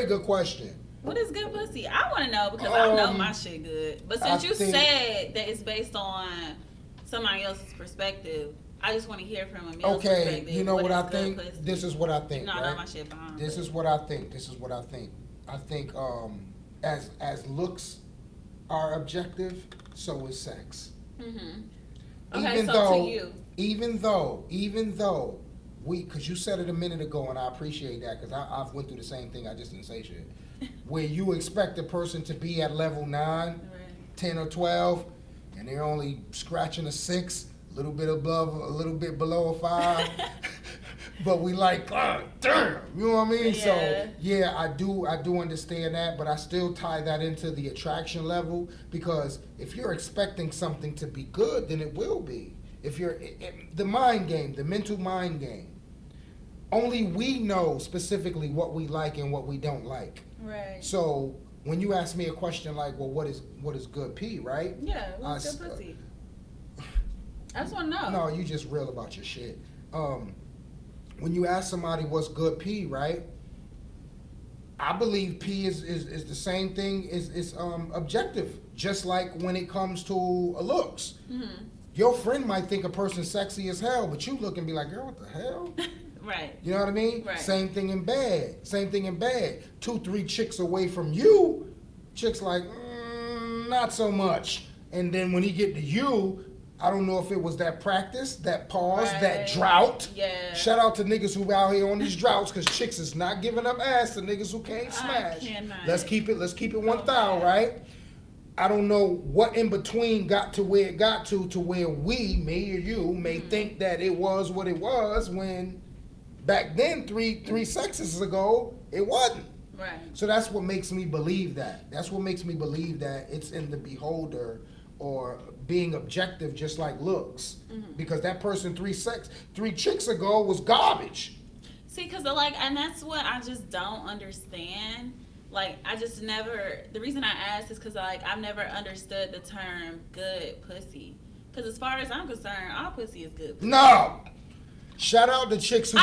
good question. What is good pussy? I want to know because I know my shit good. But since you said that it's based on somebody else's perspective, I just want to hear from a male's perspective. Okay, you know what I think? Pussy? This is what I think, I right? know my shit behind. This is what I think. I think as looks are objective, so is sex. Mm-hmm. Okay, to you. Even though because you said it a minute ago, and I appreciate that because I've went through the same thing. I just didn't say shit. Where you expect a person to be at level 9, Right. 10 or 12, and they're only scratching a 6, a little bit above, a little bit below a 5. But we like, God damn, you know what I mean? Yeah. So yeah, I do understand that, but I still tie that into the attraction level because if you're expecting something to be good, then it will be. If you're the mind game, the mental mind game. Only we know specifically what we like and what we don't like. Right. So when you ask me a question like, well, what is good pee, right? Yeah, what's good pussy? I just want to know. No, you just real about your shit. When you ask somebody what's good pee, right? I believe pee is the same thing, is objective. Just like when it comes to looks. Mm-hmm. Your friend might think a person's sexy as hell, but you look and be like, girl, what the hell? Right. You know what I mean? Right. Same thing in bed. 2, 3 chicks away from you, chicks like, not so much. And then when he get to you, I don't know if it was that practice, that pause, right. that drought. Yeah. Shout out to niggas who out here on these droughts, because chicks is not giving up ass to niggas who can't smash. I cannot. Let's keep it 1,000, right? I don't know what in between got to where it got to where we, me or you, may think that it was what it was when back then, three sexes ago, it wasn't. Right. So that's what makes me believe that. That's what makes me believe that it's in the beholder or being objective, just like looks. Mm-hmm. Because that person 3 chicks ago was garbage. See, because and that's what I just don't understand. I just never, the reason I asked is because, I've never understood the term good pussy. Because as far as I'm concerned, all pussy is good pussy. No! Shout out to chicks who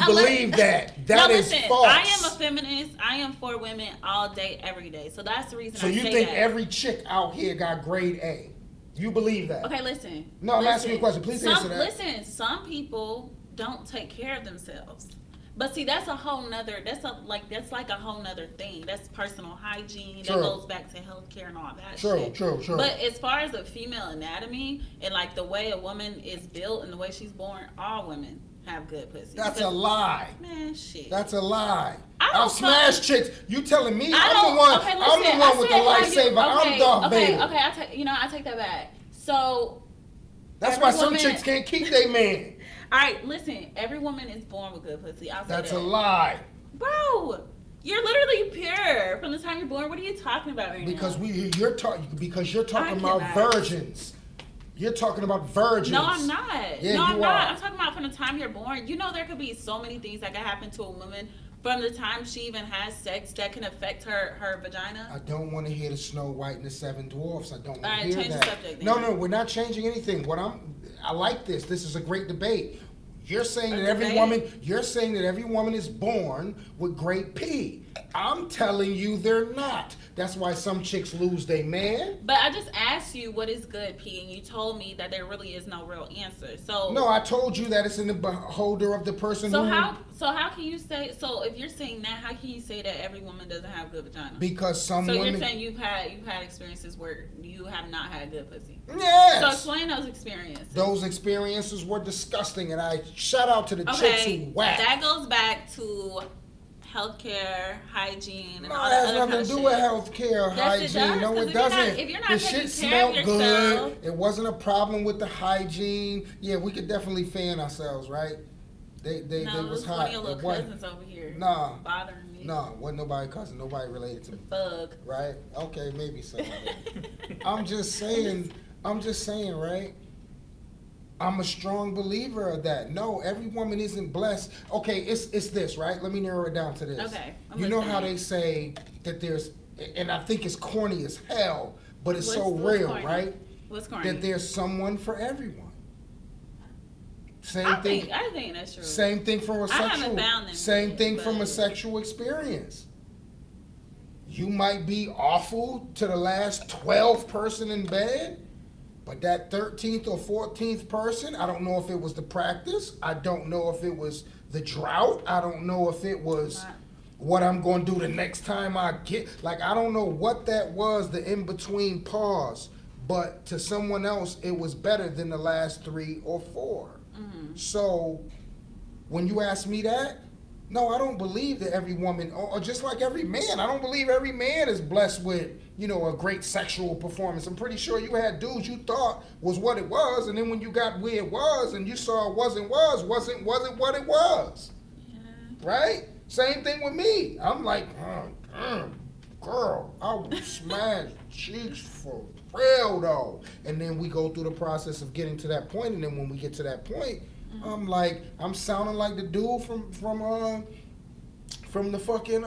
believe that. That is false. I am a feminist. I am for women all day, every day. So that's the reason I say that. So you think every chick out here got grade A? You believe that? Okay, listen. No, I'm asking you a question. Please answer that. Listen, some people don't take care of themselves. But see, that's a whole nother, that's like a whole nother thing. That's personal hygiene. True. That goes back to healthcare and all that shit. True. But as far as the female anatomy and the way a woman is built and the way she's born, all women have good pussy. That's a lie. Man, shit. That's a lie. I've smashed chicks. You telling me I'm the listen, one with the lightsaber. I'm Darth Vader. Okay, I take that back. So that's why some chicks can't keep their man. All right, listen. Every woman is born with good pussy. That's a lie, bro. You're literally pure from the time you're born. What are you talking about right because now? You're talking about virgins. You're talking about virgins. No, I'm not. Yeah, no, I'm you not. are. I'm talking about from the time you're born. You know, there could be so many things that could happen to a woman from the time she even has sex that can affect her vagina. I don't want to hear the Snow White and the 7 Dwarfs. I don't want to hear change that. The subject, then. No, we're not changing anything. I like this. This is a great debate. You're saying that every woman is born with great pee. I'm telling you they're not. That's why some chicks lose their man. But I just asked you what is good pee, and you told me that there really is no real answer. So no, I told you that it's in the beholder of the person. So how can you say? So if you're saying that, how can you say that every woman doesn't have good vagina? Because some women. So you're saying you've had experiences where you have not had good pussy. Yes. So explain those experiences. Those experiences were disgusting, and I shout out to the chicks who whack. That goes back to healthcare, hygiene, and all that that has other nothing to do with healthcare, hygiene. No, it doesn't. If you're not the taking shit care of smelled yourself, good. It wasn't a problem with the hygiene. Yeah, we could definitely fan ourselves, right? They was hot. One of your little cousins over here. Nah. Bothering me. Nah, wasn't nobody cousin. Nobody related to me. Bug. Right? Okay, maybe so. I'm just saying, right? I'm a strong believer of that. No, every woman isn't blessed. Okay, it's this, right? Let me narrow it down to this. Okay. You know how they say that there's, and I think it's corny as hell, but it's so real, corny? right? What's corny? That there's someone for everyone. I think that's true. Same thing from a sexual. I haven't found them. Same thing from a sexual experience. You might be awful to the last 12th person in bed, but that 13th or 14th person, I don't know if it was the practice. I don't know if it was the drought. I don't know if it was what I'm going to do the next time I get. Like, I don't know what that was, the in-between pause. But to someone else, it was better than the last 3 or 4. Mm-hmm. So when you ask me that, no, I don't believe that every woman, or just like every man, I don't believe every man is blessed with, you know, a great sexual performance. I'm pretty sure you had dudes you thought was what it was, and then when you got where it was and you saw it wasn't what it was. Yeah. Right? Same thing with me. I'm like, girl, I will smash cheeks for real though. And then we go through the process of getting to that point, and then when we get to that point, I'm like, I'm sounding like the dude from the fucking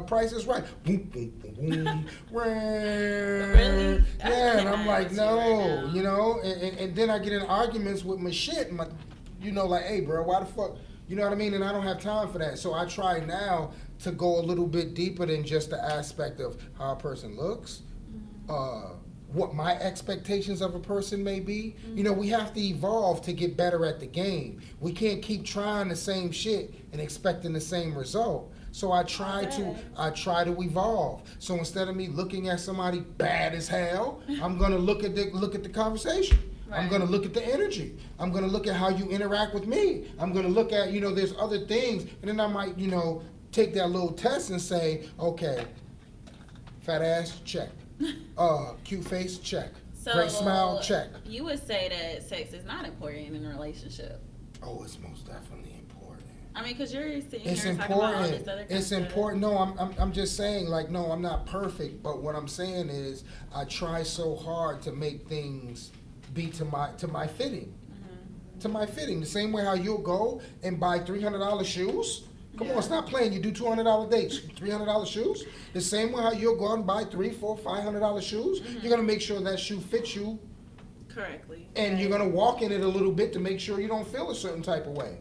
Price is Right. Boom, boom, boom, boom. Really? Yeah, and I'm like, no, Right now. you know, and then I get in arguments with my shit, and like, hey, bro, why the fuck, you know what I mean? And I don't have time for that. So I try now to go a little bit deeper than just the aspect of how a person looks, what my expectations of a person may be. You know, we have to evolve to get better at the game. We can't keep trying the same shit and expecting the same result. So I try to evolve. So instead of me looking at somebody bad as hell, I'm gonna look at the conversation. Right. I'm gonna look at the energy. I'm gonna look at how you interact with me. I'm gonna look at, you know, there's other things, and then I might, you know, take that little test and say, okay, fat ass, check. Cute face, check. So, great smile, check. You would say that sex is not important in a relationship. Oh, it's most definitely important. I mean, because you're sitting It's here talking about all important. this other kind It's of stuff. important. No, I'm just saying, like, no, I'm not perfect, but what I'm saying is I try so hard to make things be to my fitting. To my fitting. The same way how you'll go and buy $300 shoes. Come on, stop playing. You do $200 dates, $300 shoes. The same way how you'll go and buy $300, $400, $500 shoes. You're gonna make sure that shoe fits you correctly, and you're gonna walk in it a little bit to make sure you don't feel a certain type of way.